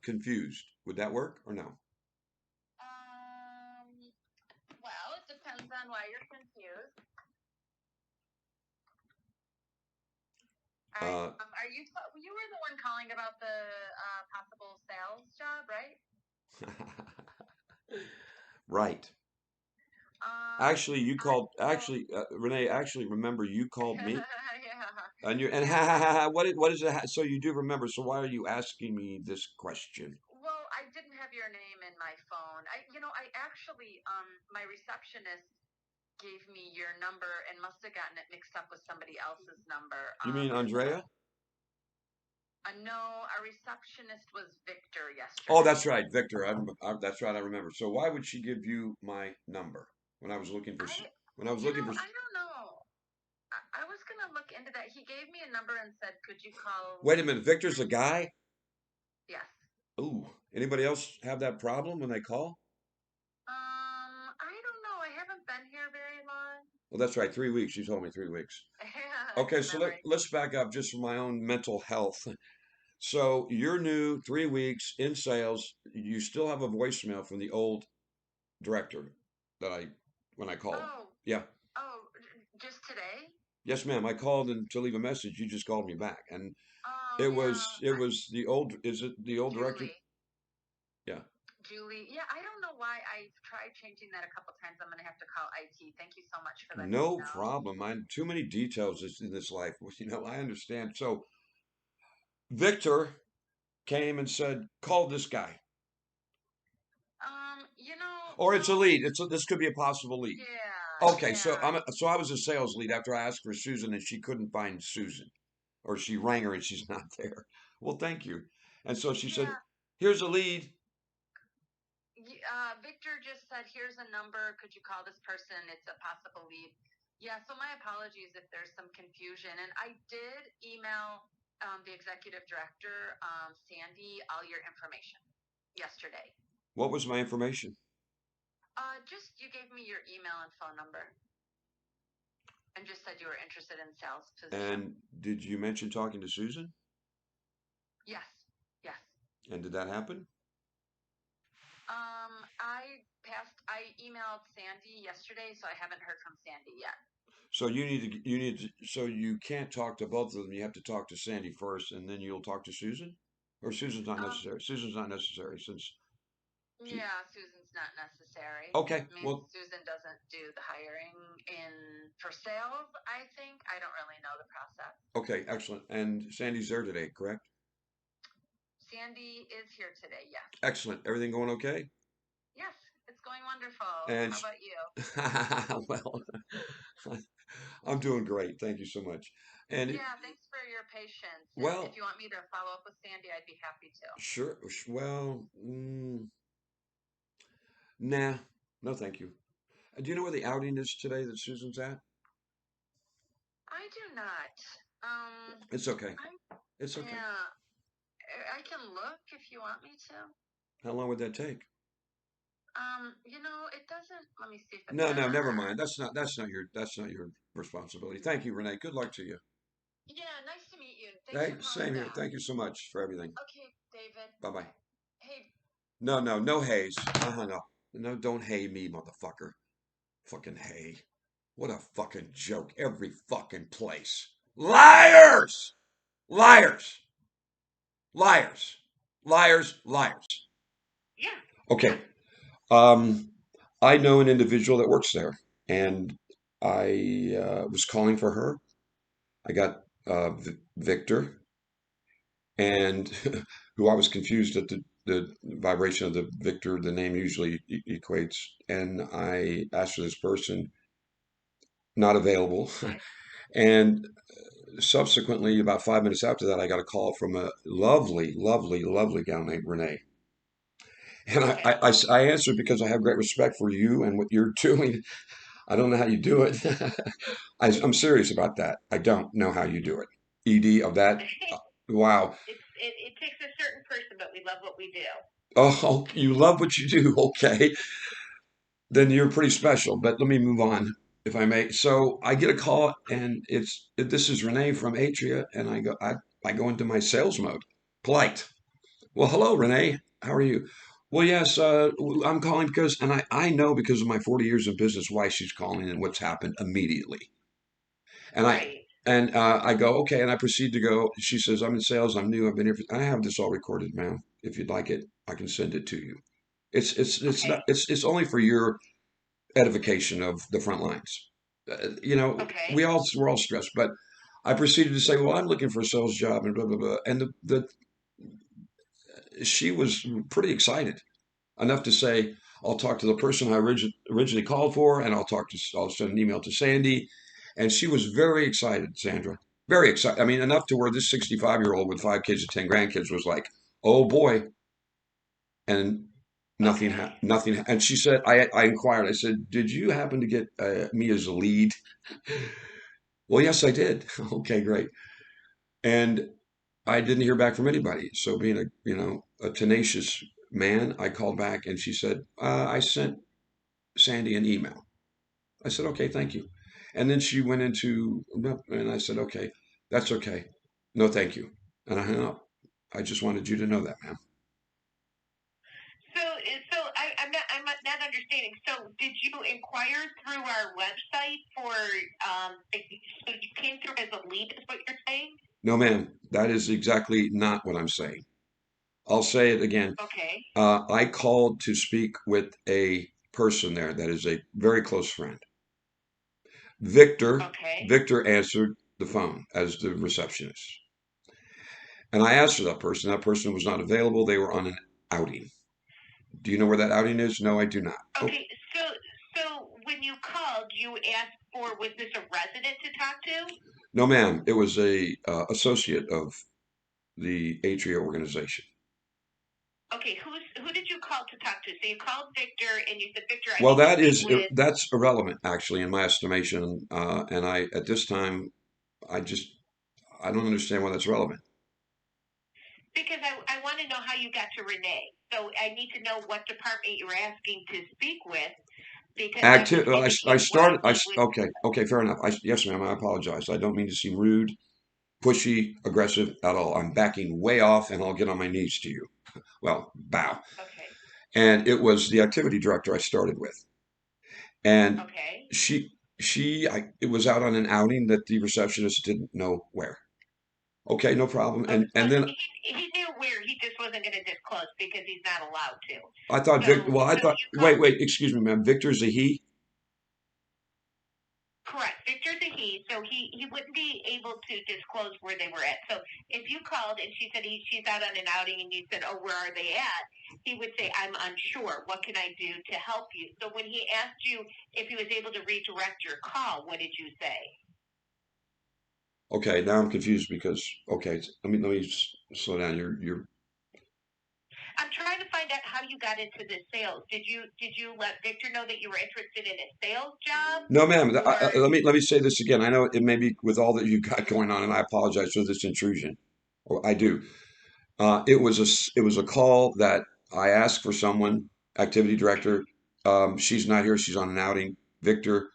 Confused. Would that work or no? Um, well, it depends on why you're confused. Uh, Are you? You were the one calling about the possible sales job, right? right. Um, Actually, you I called. well, Actually, Renee. Actually, remember you called me, yeah, and you and yeah. ha ha ha ha. What is it? So you do remember. So why are you asking me this question? Well, I didn't have your name in my phone. I actually, my receptionist gave me your number and must have gotten it mixed up with somebody else's number. You mean Because Andrea? no, our receptionist was Victor Oh, yesterday. that's right, Victor. That's right. I remember. So why would she give you my number when I was looking for? I, When I was looking for. I don't know. I was gonna look into that. He gave me a number and said, "Could you call?" Wait a minute. Victor's a guy. Yes. Ooh. Anybody else have that problem when they call? I don't know. I haven't been here very long. Well, that's right. 3 weeks. You told me 3 weeks. Okay, Good so memory. let's back up just for my own mental health. So you're new, 3 weeks in sales. You still have a voicemail from the old director that I when I called. Oh, Yeah. just today? Yes, ma'am. I called and to leave a message. You just called me back, and Oh it yeah, was it was the old. Is it the old director? Julie. Yeah. Julie. Yeah, I don't know why I've tried changing that a couple times. I'm gonna have to call IT. Thank you so much for letting me No know. problem. I too many details in this life. I understand. So Victor came and said, "Call this guy," or it's a Well, lead. This could be a possible lead. yeah, Okay, so yeah, I was a sales lead after I asked for Susan and she couldn't find Susan, or she rang her and she's not there. Well, thank you. And so she said, yeah. "Here's a lead." Victor just said, "Here's a number. Could you call this person? It's a possible lead." Yeah. So my apologies if there's some confusion. And I did email the executive director, Sandy, all your information yesterday. What was my information? Just you gave me your email and phone number, and just said you were interested in sales position. And did you mention talking to Susan? Yes. Yes. And did that happen? I emailed Sandy yesterday, so I haven't heard from Sandy yet. So so you can't talk to both of them. You have to talk to Sandy first, and then you'll talk to Susan? Or Susan's not Um, necessary. Susan's not necessary since she, yeah, Susan's not necessary. okay, I mean, well, Susan doesn't do the hiring in for sales, I think. I don't really know the process. okay, excellent. And Sandy's there today, correct? Sandy is here today, yes. Excellent. Everything going okay? Yes, it's going wonderful. And How about you? well, I'm doing great. Thank you so much. And Yeah, thanks for your patience. And if well, you want me to follow up with Sandy, I'd be happy to. sure. Well, nah, no, thank you. Do you know where the outing is today that Susan's at? I do not. It's okay. I'm, It's okay. yeah, I can look if you want me to. How long would that take? It doesn't. Let me see if it No, says no, on never her. mind. That's not your responsibility. Thank you, Renee. Good luck to you. Yeah, nice to meet you. Thanks for Hey, calling same here. back. Thank you so much for everything. Okay, David. Bye bye. Hey, No, no, no haze. I hung up. No, don't hay me, motherfucker. Fucking hay. What a fucking joke. Every fucking place. Liars! Liars! Liars! Liars! Liars. yeah. Okay. Um, I know an individual that works there, and I was calling for her. I got Victor, and who I was confused at the vibration of the Victor, the name usually equates, and I asked for this person, not available. And subsequently, about 5 minutes after that, I got a call from a lovely, lovely, lovely gal named Renee. And Okay. I answered because I have great respect for you and what you're doing. I don't know how you do it. I'm serious about that. I don't know how you do it. ED of that. Wow. It takes a certain person, but we love what we do. Oh, you love what you do. Okay. Then you're pretty special. But let me move on, if I may. So I get a call, and this is Renee from Atria, and I go into my sales mode, polite. Well, hello, Renee. How are you? Well, yes, I'm calling because, and I know because of my 40 years in business why she's calling and what's happened immediately. And I, Right. I go, okay, and I proceed to go. She says, I'm in sales. I'm new. I've been here. I have this all recorded, ma'am. If you'd like it, I can send it to you. It's not, Okay. it's only for your edification of the front lines. Okay. We're all stressed, but I proceeded to say, well, I'm looking for a sales job and blah, blah, blah. And she was pretty excited enough to say, I'll talk to the person I originally called for, and I'll send an email to Sandy. And she was very excited, Sandra. Very excited. I mean, enough to where this 65-year-old with 5 kids and 10 grandkids was like, oh boy. And Okay. nothing. And she said, I inquired, I said, did you happen to get me as a lead? Well, yes, I did. Okay, great. And I didn't hear back from anybody. So being a tenacious man, I called back and she said, I sent Sandy an email. I said, okay, thank you. And then she went into, and I said, okay, that's okay. No, thank you. And I hung up. I just wanted you to know that, ma'am. I'm not understanding. So, did you inquire through our website for? So you came through as a lead, is what you're saying? No, ma'am, that is exactly not what I'm saying. I'll say it again. Okay. I called to speak with a person there that is a very close friend. Victor, Okay. Victor answered the phone as the receptionist. And I asked for that person. That person was not available. They were on an outing. Do you know where that outing is? No, I do not. Oh, Okay. So when you called, you asked for, was this a resident to talk to? no, ma'am. It was a associate of the Atria organization. Okay. Who did you call to talk to? So you called Victor, and you said, Victor, I Well, need to speak with. that's irrelevant, actually, in my estimation. And I, at this time, I just I don't understand why that's relevant. Because I want to know how you got to Renee. So I need to know what department you're asking to speak with because that would I indicate why started. we would. Okay, fair enough. Yes, ma'am. I apologize. I don't mean to seem rude, pushy, aggressive at all. I'm backing way off, and I'll get on my knees to you. Well, bow. Okay. And it was the activity director I started with, and Okay. she it was out on an outing that the receptionist didn't know where. Okay, no problem. Oh, so And then he knew where, he just wasn't going to disclose because he's not allowed to. I thought So I thought, you called. wait, excuse me, ma'am. Victor's a he. Correct. Victor's a he, so he wouldn't be able to disclose where they were at. So if you called and she said she's out on an outing and you said, oh, where are they at? He would say, I'm unsure. What can I do to help you? So when he asked you if he was able to redirect your call, what did you say? Okay, now I'm confused because okay, slow down. You're I'm trying to find out how you got into this sales. Did you let Victor know that you were interested in a sales job, no, ma'am. or Let me say this again. I know it may be with all that you got going on, and I apologize for this intrusion. Or I do. It was a call that I asked for someone, activity director. She's not here. She's on an outing. Victor,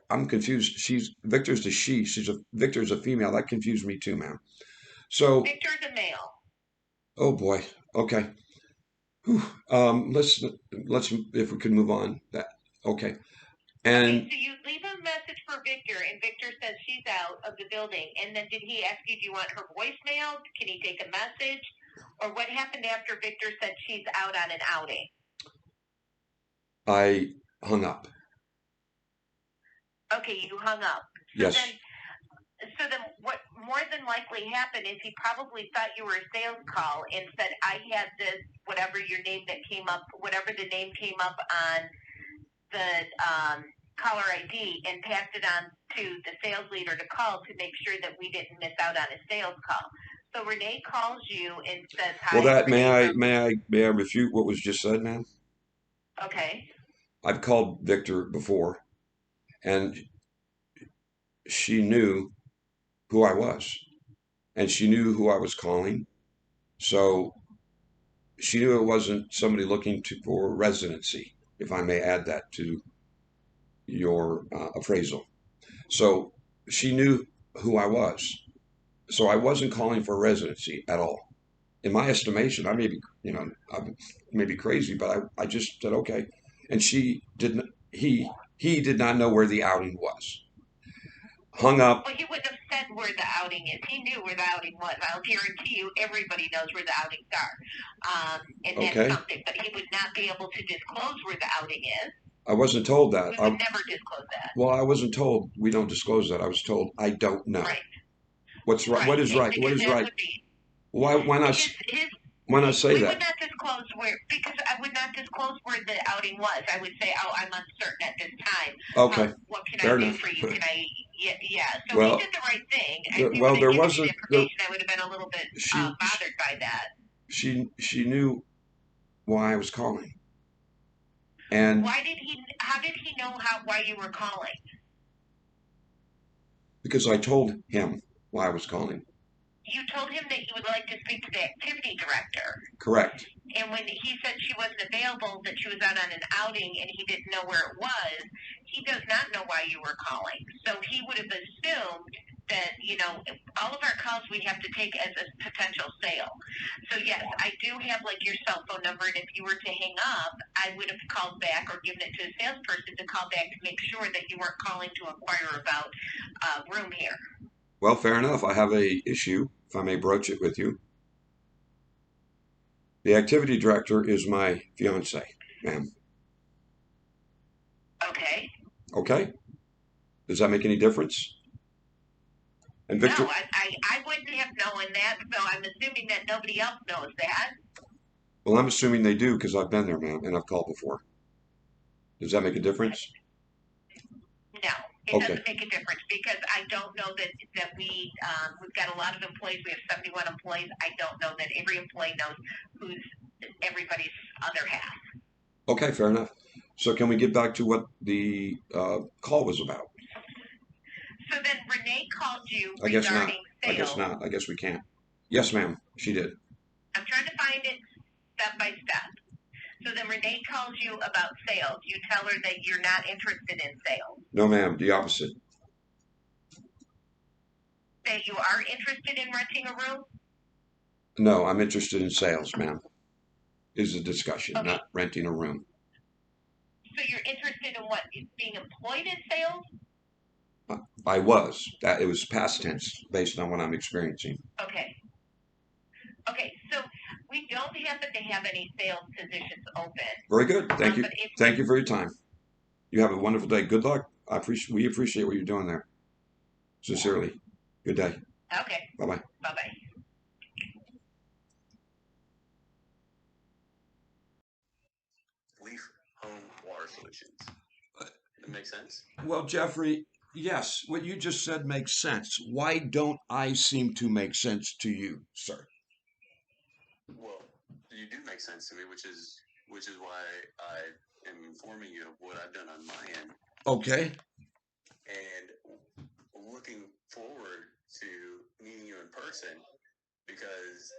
I'm confused. She's Victor's the she. Victor's a female. That confused me too, ma'am. So, Victor's a male? oh boy. Okay. Whew. Let's if we could move on. That okay. Okay, And so you leave a message for Victor, and Victor says she's out of the building. And then did he ask you, do you want her voicemail? Can he take a message? Or what happened after Victor said she's out on an outing? I hung up. Okay, you hung up. So Yes. then, so then, what more than likely happened is he probably thought you were a sales call and said, "I had this, whatever your name that came up, whatever the name came up on the caller ID, and passed it on to the sales leader to call to make sure that we didn't miss out on a sales call." So Renee calls you and says, Well, "Hi, it's Renee from." may I refute what was just said, ma'am? Okay. I've called Victor before, and she knew who I was, and she knew who I was calling. So she knew it wasn't somebody looking for residency, if I may add that to your appraisal. So she knew who I was. So I wasn't calling for residency at all. in my estimation, I may be, I may be crazy, but I just said okay. And she didn't. He did not know where the outing was. Hung up. Well, he wouldn't have said where the outing is. He knew where the outing was. I'll guarantee you, everybody knows where the outings are, and that's Okay. something. But he would not be able to disclose where the outing is. I wasn't told that. We would never disclose that. Well, I wasn't told we don't disclose that. I was told I don't know. Right. What's right? What Right. is right? What Because is that right? would be Why not? his Why not say we would that? not disclose where, because I would not disclose where the outing was. I would say, "Oh, I'm uncertain at this time. Okay. What can Fair I do enough. for you? Can I?" Yeah, yeah. So he Well, did the right thing. If he would well, have there given was me the a there. information, I would have been a little bit She bothered by that. she knew why I was calling, and Why did he? How did he know why you were calling? because I told him why I was calling. You told him that you would like to speak to the activity director. Correct. And when he said she wasn't available, that she was out on an outing and he didn't know where it was, he does not know why you were calling. So he would have assumed that, all of our calls we have to take as a potential sale. So yes, I do have like your cell phone number, and if you were to hang up, I would have called back or given it to a salesperson to call back to make sure that you weren't calling to inquire about room here. Well, fair enough. I have a issue, if I may broach it with you. The activity director is my fiance, ma'am. Okay. Okay? Does that make any difference? And No, Victor, I wouldn't have known that, so I'm assuming that nobody else knows that. well, I'm assuming they do because I've been there, ma'am, and I've called before. Does that make a difference? No, it Okay. doesn't make a difference because I don't know that we've got a lot of employees. We have 71 employees. I don't know that every employee knows who's everybody's other half. Okay, fair enough. So can we get back to what the call was about? So then Renee called you I guess not. regarding I guess sales. not. I guess we can't. Yes, ma'am. She did. I'm trying to find it step by step. So then Renee calls you about sales. You tell her that you're not interested in sales. No, ma'am. The opposite. That you are interested in renting a room? No, I'm interested in sales, ma'am. Is the discussion, Okay. not renting a room. So you're interested in what? Being employed in sales? I was. That it was past tense based on what I'm experiencing. Okay. Okay, so we don't happen to have any sales positions open. Very good. Thank you. But if Thank you for your time. You have a wonderful day. Good luck. We appreciate what you're doing there. Sincerely. Good day. Okay. Bye bye. Bye bye. Leaf Home Water Solutions. That makes sense? Well, Jeffrey, yes, what you just said makes sense. Why don't I seem to make sense to you, sir? Well, you do make sense to me, which is why I am informing you of what I've done on my end Okay. and looking forward to meeting you in person because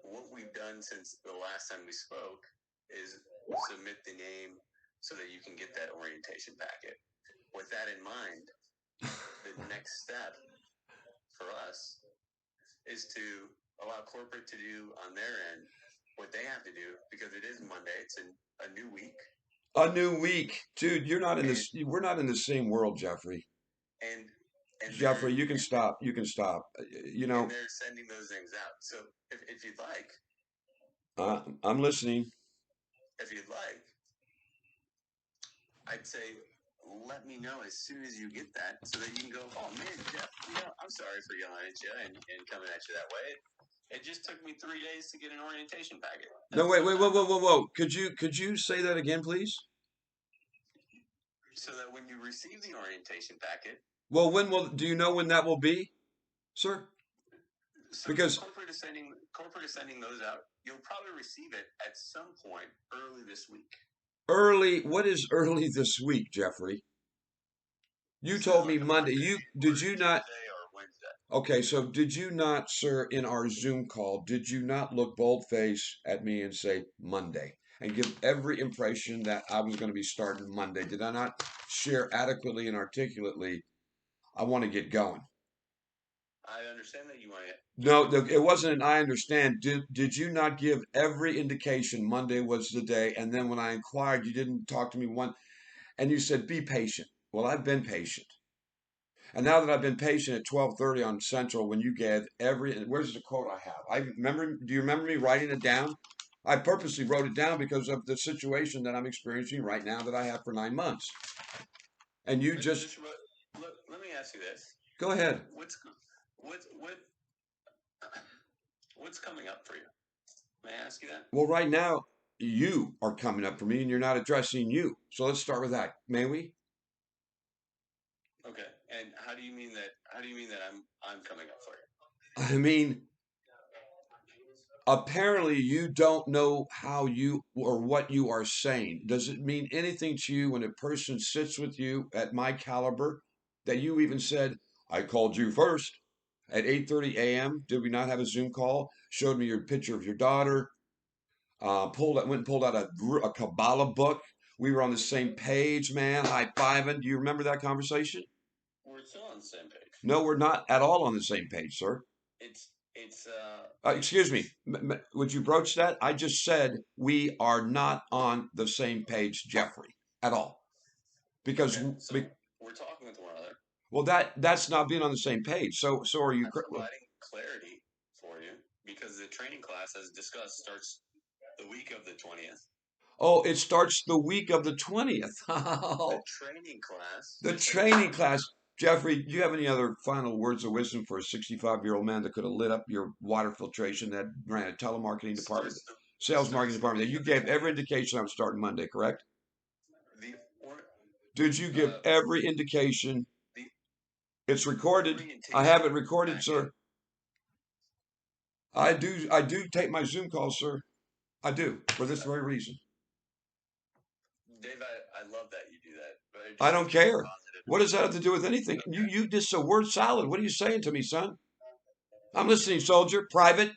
what we've done since the last time we spoke is submit the name so that you can get that orientation packet. With that in mind, the next step for us is to allow corporate to do on their end what they have to do because it is Monday. It's a new week. A new week. Dude, you're not in this we're not in the same world, Jeffrey. And Jeffrey, you can stop. You can stop. And they're sending those things out. So if you'd like, I'm listening. if you'd like, I'd say let me know as soon as you get that so that you can go, oh man, Jeff, I'm sorry for yelling at you and coming at you that way. It just took me 3 days to get an orientation packet. No, wait, whoa. Could you say that again, please? So that when you receive the orientation packet. Well, do you know when that will be, sir? So because corporate is sending those out. You'll probably receive it at some point early this week. What is early this week, Jeffrey? You told me Monday. Did you not? Or Wednesday. Okay, so did you not, sir, in our Zoom call, did you not look bold-faced at me and say Monday and give every impression that I was going to be starting Monday? Did I not share adequately and articulately? I want to get going. I understand that you want to. No, it wasn't an I understand. Did you not give every indication Monday was the day? And then when I inquired, you didn't talk to me one, and you said, be patient. Well, I've been patient. And now that I've been patient at 12:30 on Central, when you gave every, and where's the quote I have? I remember, do you remember me writing it down? I purposely wrote it down because of the situation that I'm experiencing right now that I have for 9 months. And you just, Let me ask you this: go ahead. What's what what's coming up for you? May I ask you that? Well, right now, you are coming up for me and you're not addressing you. So let's start with that. May we? Okay. And how do you mean that? How do you mean that I'm coming up for you? I mean, apparently you don't know how you or what you are saying. Does it mean anything to you when a person sits with you at my caliber that you even said, I called you first at 8:30 a.m.? Did we not have a Zoom call? Showed me your picture of your daughter, went and pulled out a Kabbalah book. We were on the same page, man, high-fiving. Do you remember that conversation? We're still on the same page. No, we're not at all on the same page, sir. It's Excuse me. Would you broach that? I just said we are not on the same page, Jeffrey, at all. Because okay. So we're talking with one another. well, that's not being on the same page. So are you? I'm providing clarity for you because the training class, as discussed, starts the week of the 20th. Oh, it starts the week of the 20th. The training class. The training class. Jeffrey, do you have any other final words of wisdom for a 65-year-old man that could have lit up your water filtration that ran a telemarketing department, sales marketing department? That you gave every indication I would start Monday, correct? Did you give every indication? It's recorded. I have it recorded, sir. I do take my Zoom calls, sir. I do, for this very reason. Dave, I love that you do that. But I don't care. What does that have to do with anything? You just a word salad. What are you saying to me, son? I'm listening, soldier. Private.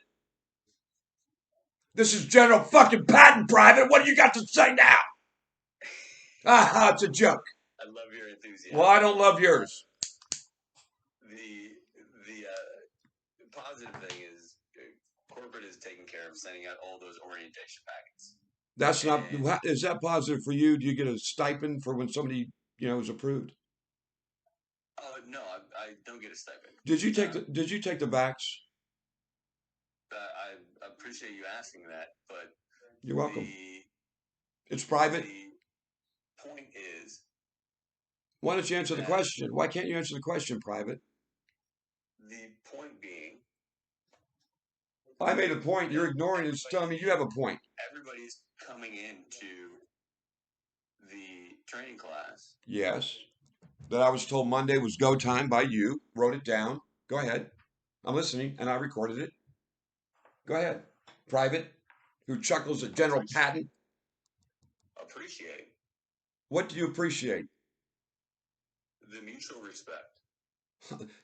This is General fucking Patton, Private. What do you got to say now? Ah, it's a joke. I love your enthusiasm. Well, I don't love yours. The positive thing is corporate is taking care of sending out all those orientation packets. That's not. Is that positive for you? Do you get a stipend for when somebody is approved? No, I don't get a stipend. Did you take the vax? I appreciate you asking that, but you're welcome. It's private. The point is, why don't you answer the question? Why can't you answer the question, Private? The point being, I made a point. You're ignoring it. It's telling me you have a point. Everybody's coming into the training class. Yes. That I was told Monday was go time by you. Wrote it down. Go ahead. I'm listening, and I recorded it. Go ahead. Private, who chuckles at General Patton. Appreciate. What do you appreciate? The mutual respect.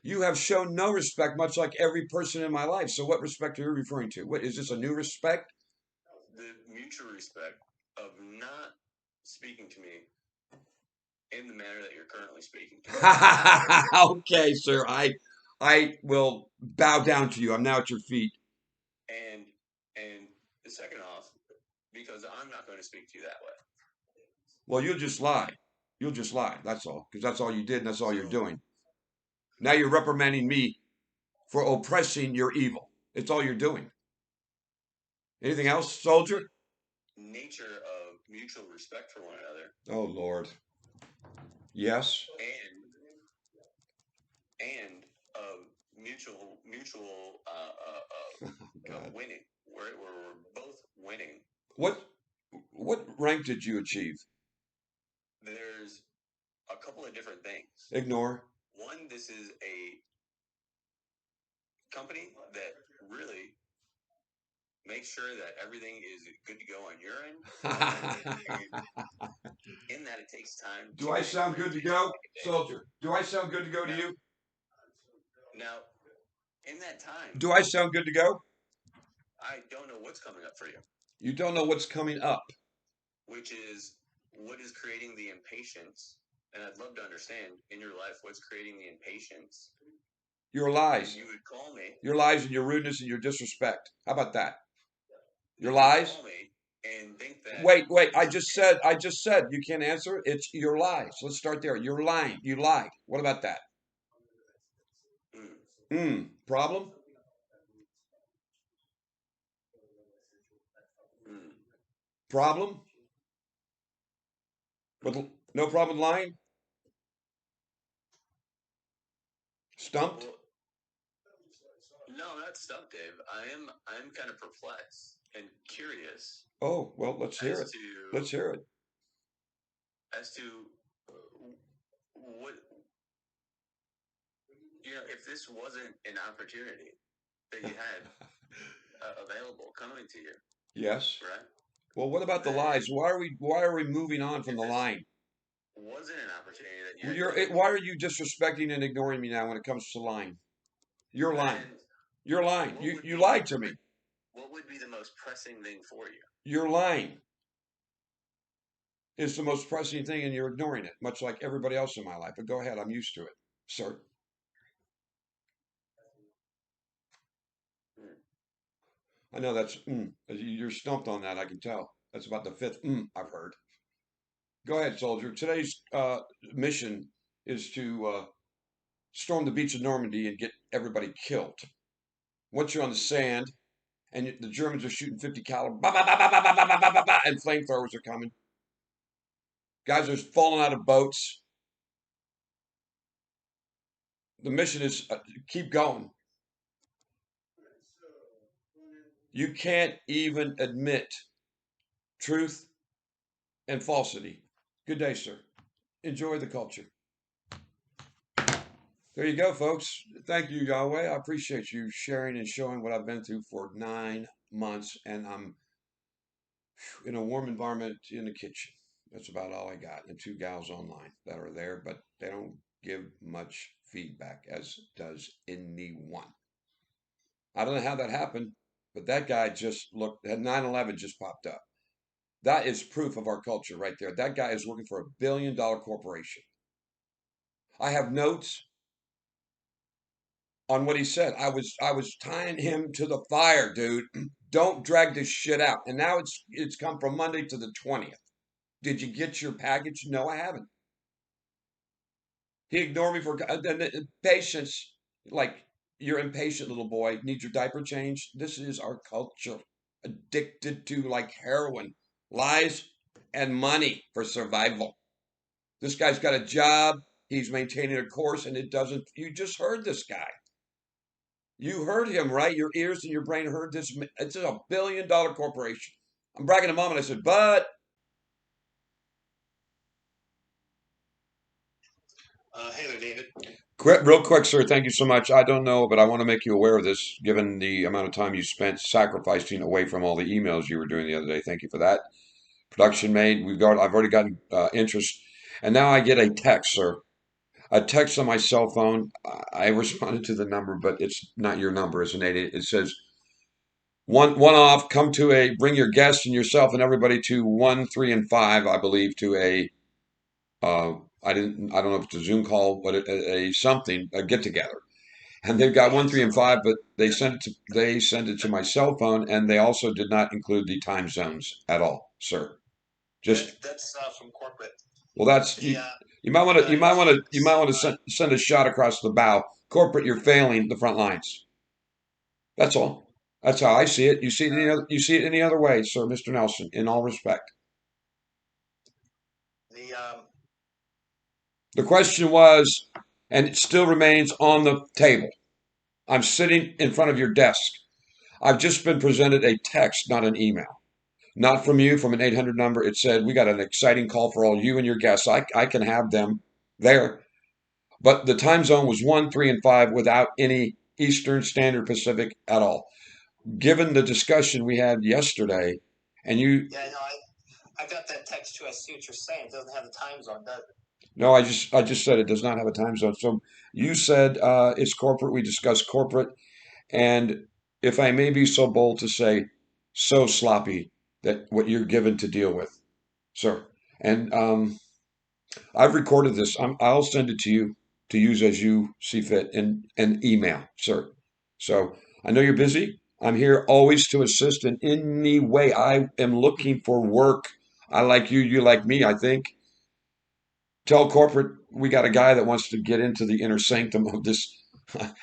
You have shown no respect, much like every person in my life. So what respect are you referring to? What is this, a new respect? The mutual respect of not speaking to me in the manner that you're currently speaking to me. Okay, sir. I will bow down to you. I'm now at your feet. And second off, because I'm not going to speak to you that way. Well, you'll just lie. You'll just lie. That's all. Because that's all you did, and that's all you're doing. Now you're reprimanding me for oppressing your evil. It's all you're doing. Anything else, soldier? Nature of mutual respect for one another. Oh, Lord. Yes. And of mutual winning. We're both winning. What rank did you achieve? There's a couple of different things. Ignore. One, this is a company that really makes sure that everything is good to go on your end. In that it takes time. Do I sound good to go, soldier? Do I sound good to go to you? Now, in that time. Do I sound good to go? I don't know what's coming up for you. You don't know what's coming up. Which is what is creating the impatience. And I'd love to understand in your life what's creating the impatience Your and lies. you would call me, Your lies and your rudeness and your disrespect. How about that? Your you would lies? call me and think that Wait. it's okay. I just said you can't answer. It's your lies. Let's start there. You're lying. You lied. What about that? Mm, Problem? mm. Problem? With no problem with lying? Stumped? Well, no, not stumped, Dave. I'm kind of perplexed and curious Oh, well, let's hear as it. to Let's hear it. as to what, if this wasn't an opportunity that you had available coming to you, Yes. right? Well, what about the lies? Then Why are we moving on from if the this lying? wasn't an opportunity that you Well, had coming to why you, are you disrespecting and ignoring me now when it comes to lying? You're lying. then You're lying. what would You be lied to me. what would be the most pressing thing for you? You're lying. It's the most pressing thing, and you're ignoring it, much like everybody else in my life. But go ahead. I'm used to it, sir. Hmm. I know that's you're stumped on that. I can tell. That's about the fifth I've heard. Go ahead, soldier. Today's mission is to storm the beach of Normandy and get everybody killed. Once you're on the sand and the Germans are shooting 50 caliber, bah, bah, bah, bah, bah, bah, bah, bah, bah, bah, and flamethrowers are coming. Guys are falling out of boats. The mission is keep going. You can't even admit truth and falsity. Good day, sir. Enjoy the culture. There you go, folks. Thank you, Yahweh. I appreciate you sharing and showing what I've been through for 9 months, and I'm in a warm environment in the kitchen. That's about all I got. And two gals online that are there, but they don't give much feedback, as does anyone. I don't know how that happened, but that guy just looked, had 9/11 just popped up. That is proof of our culture right there. That guy is working for $1 billion corporation. I have notes on what he said. I was tying him to the fire, dude. Don't drag this shit out. And now it's come from Monday to the 20th. Did you get your package? No, I haven't. He ignored me for patience. Like you're impatient, little boy. Need your diaper changed. This is our culture. Addicted to like heroin, lies, and money for survival. This guy's got a job. He's maintaining a course, and it doesn't. You just heard this guy. You heard him, right? Your ears and your brain heard this. It's a $1 billion corporation. I'm bragging to mom, and I said, but Hey there, David. real quick, sir, thank you so much. I don't know, but I want to make you aware of this, given the amount of time you spent sacrificing away from all the emails you were doing the other day. Thank you for that. Production made. I've already gotten interest, and now I get a text, sir. A text on my cell phone. I responded to the number, but it's not your number. It's an 88. It says one off. Come to a bring your guests and yourself and everybody to 1, 3, and 5. I believe to a uh, I don't know if it's a Zoom call, but a something a get together. And they've got 1, 3, and 5, but they sent it to my cell phone, and they also did not include the time zones at all, sir. Just That's from corporate. well, that's The you might want to send a shot across the bow. Corporate, you're failing the front lines. That's all. That's how I see it. You see it any other way, sir, Mr. Nelson, in all respect. the The question was, and it still remains on the table. I'm sitting in front of your desk. I've just been presented a text, not an email. Not from you, from an 800 number. It said, we got an exciting call for all you and your guests. I can have them there. But the time zone was 1, 3, and 5 without any Eastern Standard Pacific at all. Given the discussion we had yesterday, and you, Yeah, no, I got that text too. I see what you're saying. It doesn't have the time zone, does it? no, I just said it does not have a time zone. So you said it's corporate. We discussed corporate, and if I may be so bold to say, so sloppy that what you're given to deal with, sir. And I've recorded this. I'll send it to you. to use as you see fit and email, sir. So I know you're busy. I'm here always to assist in any way. I am looking for work. I like you, you like me, I think. Tell corporate we got a guy that wants to get into the inner sanctum of this,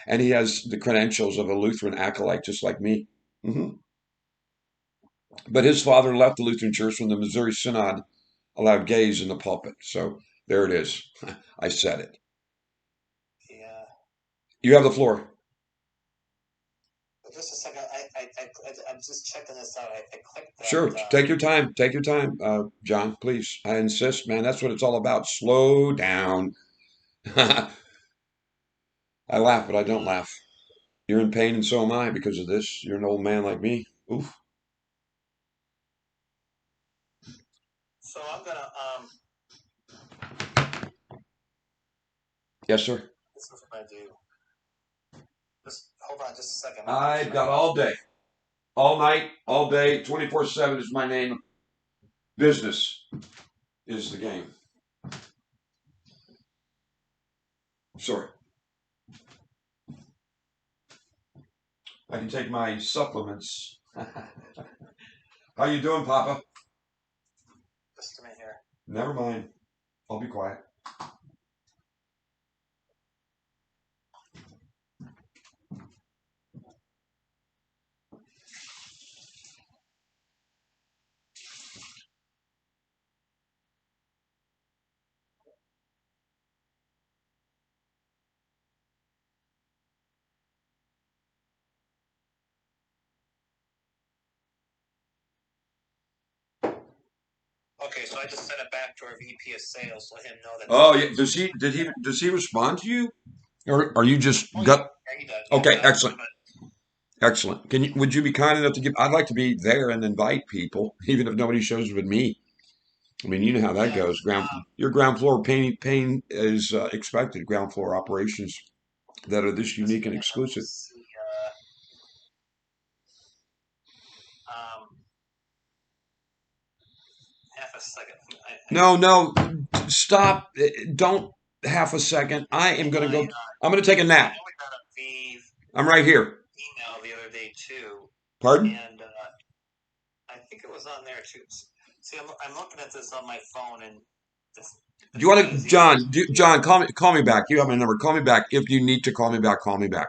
and he has the credentials of a Lutheran acolyte, just like me. Hmm. But his father left the Lutheran Church when the Missouri Synod allowed gays in the pulpit. So there it is. I said it. Yeah. You have the floor. But just a second. I'm just checking this out. I clicked that. Sure. Take your time. Take your time, John, please. I insist, man. That's what it's all about. Slow down. I laugh, but I don't laugh. You're in pain, and so am I because of this. You're an old man like me. Oof. So I'm gonna Yes, sir. this is what I'm gonna do. Just hold on just a second. I've got all day, all night, all day, 24/7 is my name. Business is the game. Sorry. I can take my supplements. How you doing, Papa? Just a minute here. Never mind. I'll be quiet. Okay, so I just sent it back to our VP of sales, let him know that. Oh, yeah. Does he respond to you? Or are you just Oh, gut? yeah, he does. Okay, Yeah, excellent. Excellent. Would you be kind enough to give, I'd like to be there and invite people, even if nobody shows with me. I mean, you know how that Yeah, goes. Your ground floor pain is expected. Ground floor operations that are this unique and exclusive. let's see, half a second. No, stop. Don't half a second. I am going to go. I'm going to take a I nap. know we got a Vive I'm right here. email the other day too, Pardon? and I think it was on there too. See, I'm looking at this on my phone, and this. Do you want to, John, call me back. You have my number. Call me back. If you need to call me back, call me back.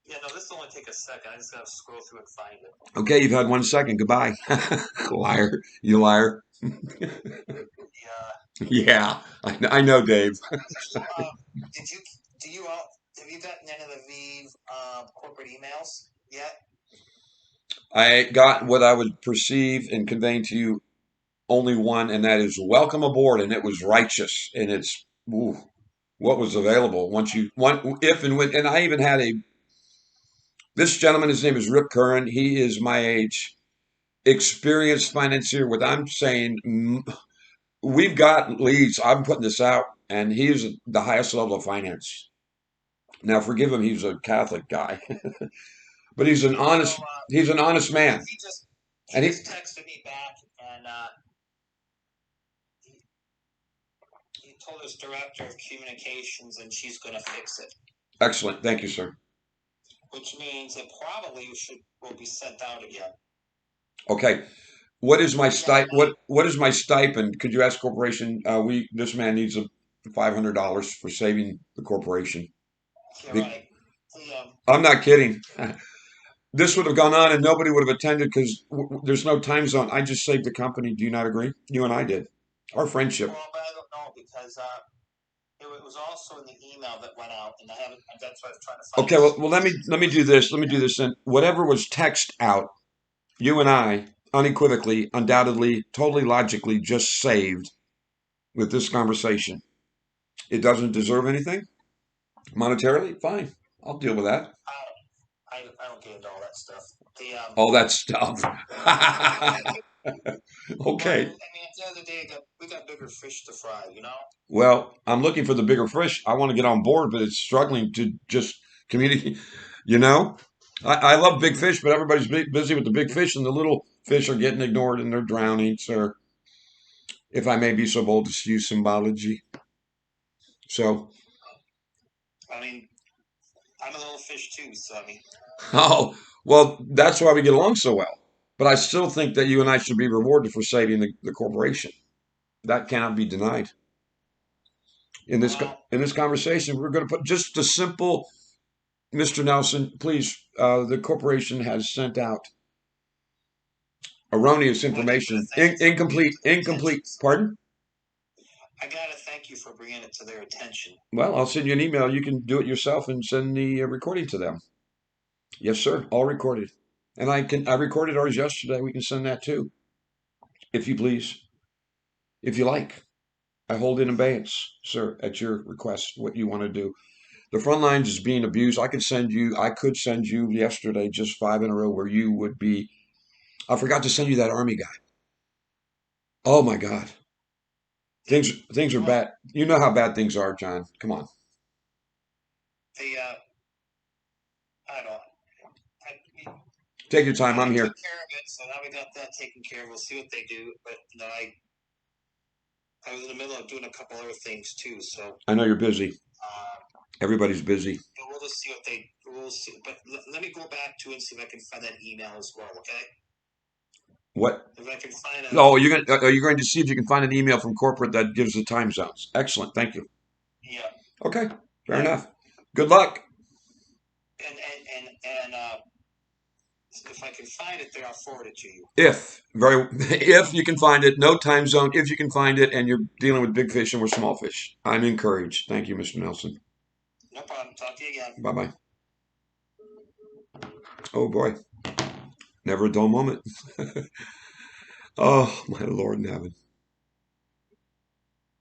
Yeah, no, this will only take a second. I just gotta scroll through and find it. Okay, you've had 1 second. Goodbye. Liar. You liar. Yeah. Yeah, I know, Dave. So, do you all have you gotten any of the Vive corporate emails yet? I got what I would perceive and conveying to you only one, and that is welcome aboard, and it was righteous, and it's ooh, what was available once you one if and when, and I even had this gentleman. His name is Rip Curran. He is my age, experienced financier. What I'm saying, we've got leads. I'm putting this out, and he's the highest level of finance. Now, forgive him; he's a Catholic guy, but he's an honest. So, He's an honest man. He And he just texted me back, and he told his director of communications, and she's going to fix it. Excellent. Thank you, sir. Which means it probably will be sent out again. Okay. What is my what is my stipend? Could you ask corporation? This man needs $500 for saving the corporation. Yeah, The- right. I'm not kidding. This would have gone on and nobody would have attended because there's no time zone. I just saved the company. Do you not agree? You and I did. Our friendship. Well, but I don't know because it was also in the email that went out, and I haven't. And that's what I was trying to find. Okay. Well, let me do this. Let me do this. And whatever was text out, you and I unequivocally, undoubtedly, totally logically just saved with this conversation. It doesn't deserve anything monetarily. Fine. I'll deal with that. I don't get into all that stuff. All that stuff. Okay. I mean, at the end of the day, we got bigger fish to fry, you know. Well, I'm looking for the bigger fish. I want to get on board, but it's struggling to just communicate. You know, I love big fish, but everybody's busy with the big fish, and the little fish are getting ignored and they're drowning. So, if I may be so bold to use symbology. So, I mean, I'm a little fish too, so I mean, Oh, well, that's why we get along so well. But I still think that you and I should be rewarded for saving the corporation. That cannot be denied. well, In this conversation, we're going to put just a simple, Mr. Nelson, please. The corporation has sent out erroneous well, I do want information, to thank you for bringing it incomplete, to their attention. incomplete. Pardon? I gotta thank you for bringing it to their attention. Well, I'll send you an email. You can do it yourself and send the recording to them. Yes, sir. All recorded. And I recorded ours yesterday. We can send that too, if you please, if you like. I hold in abeyance, sir, at your request, what you want to do. The front lines is being abused. I could send you yesterday just 5 in a row where you would be. I forgot to send you that army guy. Oh my God. Things are Well, bad. You know how bad things are, John. Come on. the I don't. I, Take your time. I'm I here. took care of it, so now we got that taken care of. We'll see what they do. But no, I was in the middle of doing a couple other things too, so I know you're busy. um, Everybody's busy. we'll just see what they. We'll see. But let me go back to it and see if I can find that email as well. Okay, What? if I can find Oh, are you going to see if you can find an email from corporate that gives the time zones? Excellent. Thank you. yeah, Okay. Fair yeah, enough. Good luck. and if I can find it there, I'll forward it to you. If you can find it, no time zone. If you can find it, and you're dealing with big fish and we're small fish, I'm encouraged. Thank you, Mr. Nelson. No problem. Talk to you again. Bye bye. Oh boy, never a dull moment. Oh my Lord in heaven.